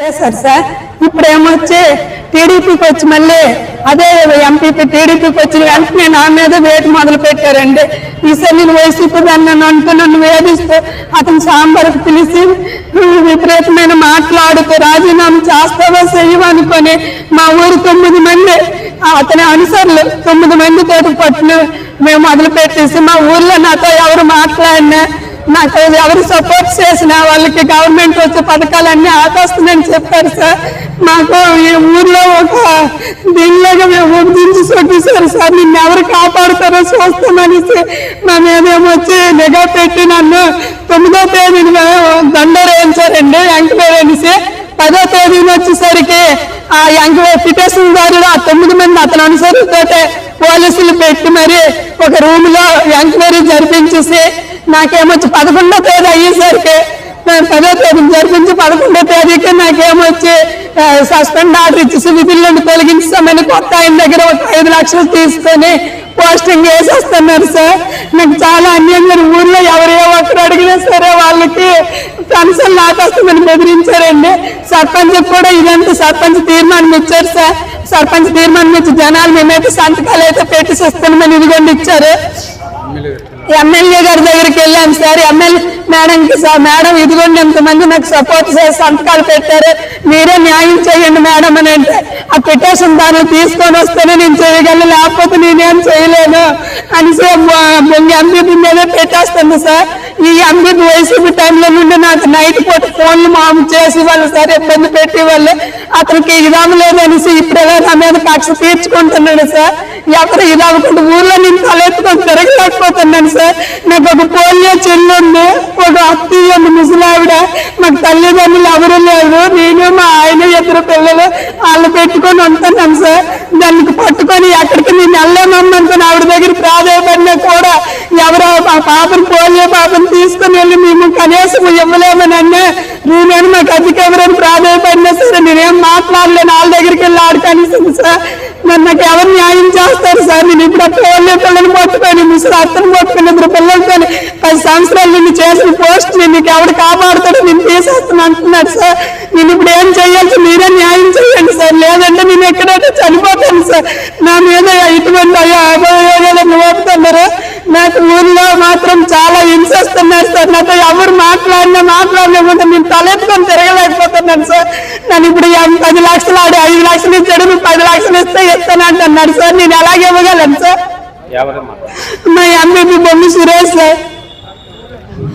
చేశారు సార్. ఇప్పుడు ఏమొచ్చి టీడీపీకి వచ్చి మళ్ళీ అదే ఎంపీపీ టీడీపీకి వచ్చిన వెంటనే నా మీద వేటు మొదలు పెట్టారండి. ఈసారి నేను వైసీపీ దాన్ని నన్ను వేధిస్తూ అతను సాంబార్కి పిలిచి విపరీతమైన మాట్లాడుతూ రాజీనామా చేస్తావా చెయ్యమనుకొని మా ఊరు 9 మంది అతని అనుసరులు 9 మందితో పట్టిన మేము మొదలు పెట్టేసి మా ఊర్లో నాతో ఎవరు మాట్లాడినా నాకు ఎవరు సపోర్ట్ చేసినా వాళ్ళకి గవర్నమెంట్ వచ్చే పథకాలన్నీ ఆపేస్తుందని చెప్పారు సార్. మాకు ఈ ఊర్లో ఒక దీనిలాగా మేము దించి సొట్టేశారు సార్. నిన్ను ఎవరు కాపాడుతారో చూస్తామనేసి మా మేమేమొచ్చి నిఘా పెట్టి నన్ను 9వ తేదీన దండరేయించారండి ఎంక్వైరీ అనేసి. 10వ తేదీన వచ్చేసరికి ఆ ఎంక్వైరీ పిటిషన్ దారులు ఆ 9 మంది అతను అనుసరితో పోలీసులు పెట్టి మరి ఒక రూమ్ లో ఎంక్వైరీ జరిపించేసి నాకేమొచ్చి 11వ తేదీ అయ్యేసరికి 10వ తేదీని జరిపించి 11వ తేదీకి నాకేమొచ్చి సస్పెండ్ ఆర్డర్ ఇచ్చేసి విధుల నుండి తొలగించామని కొత్త ఆయన దగ్గర ఒక 5 లక్షలు తీసుకొని పోస్టింగ్ వేసేస్తున్నారు సార్. నాకు చాలా అన్యాయంగా ఊర్లో ఎవరు ఏ ఒక్కరు అడిగినా సరే వాళ్ళకి పెన్షన్ ఆపేస్తామని బెదిరించారండి. సర్పంచ్ కూడా ఇదంతా సర్పంచ్ తీర్మానం ఇచ్చారు సార్. సర్పంచ్ తీర్మానం ఇచ్చి జనాలు మేమైతే సంతకాలు అయితే పెట్టి ఇస్తామని ఇదిగోండి ఇచ్చారు. ఎమ్మెల్యే గారి దగ్గరికి వెళ్ళాను సార్. ఎమ్మెల్యే మేడంకి సార్ మేడం ఇదిగోండి ఎంతమంది నాకు సపోర్ట్ చేసి సంతకాలు పెట్టారు, మీరే న్యాయం చేయండి మేడం అని అంటే ఆ పిటిషన్ దాన్ని తీసుకొని వస్తేనే నేను చేయగలను, లేకపోతే నేనేం చేయలేను అనేసి ఎంపీ మీదే పెట్టేస్తాను సార్. ఈ ఎంపీ వైసీపీ టైంలో నుండి నాకు నైట్ పూట ఫోన్లు మాము చేసి వాళ్ళు సార్ ఇబ్బంది పెట్టి వాళ్ళు అతనికి ఇదాము లేదనేసి ఇప్పుడే నా మీద కక్ష తీర్చుకుంటున్నాడు సార్. ఎవరు ఇదవకుండా ఊర్లో నేను తలెత్తుకొని తిరగలేకపోతున్నాను సార్. నాకు ఒక పోలియో చెల్లుంది, ఒక అత్తయ్య ముసలావిడ, మాకు తల్లిదండ్రులు ఎవరు లేరు, నేను మా ఆయన 2 పిల్లలు వాళ్ళు పెట్టుకొని ఉంటున్నాను సార్. దానికి పట్టుకొని ఎక్కడికి నేను వెళ్ళలేమనుకుని ఆవిడ దగ్గర ప్రాధాన్యపడినా కూడా ఎవరో ఆ పాపను పోలియో పాపను తీసుకుని వెళ్ళి మేము కనీసం ఇవ్వలేమని అన్నా నేను మాకు అధికారం ప్రాధాన్యపడినా సరే నేనేం మాట్లాడలేను. వాళ్ళ దగ్గరికి వెళ్ళి ఆడుకనిస్తుంది సార్. నాకు ఎవరు న్యాయం చేస్తారు సార్? నేను ఇప్పుడు పోలియో పిల్లలు పట్టుకొని ముసలి అత్తను పట్టుకుని 2 పిల్లలతో 10 సంవత్సరాలు నిన్ను చేసిన పోస్ట్ నీకు ఎవరు కాపాడుతాడో నేను తీసేస్తాను అంటున్నాడు సార్. నేను ఇప్పుడు ఏం చేయాల్సి మీరే న్యాయం చేయండి సార్, లేదంటే నేను ఎక్కడైతే చనిపోతాను సార్. నా మీద ఇటువంటి అభియోగాలు మోపుతున్నారు. నాకు ఊర్లో మాత్రం చాలా హింసిస్తున్నారు సార్. నాతో ఎవరు మాట్లాడలేకపోతే నేను తలెత్తుకొని తిరగలేకపోతున్నాను సార్. నన్ను ఇప్పుడు 10 లక్షలు 5 లక్షలు ఇచ్చాడు, నువ్వు 10 లక్షలు ఇస్తే ఇస్తానంటున్నాడు సార్. నేను ఎలాగే ఇవ్వగలను సార్? మా ఎంపీ బొమ్మి సురేష్ సార్.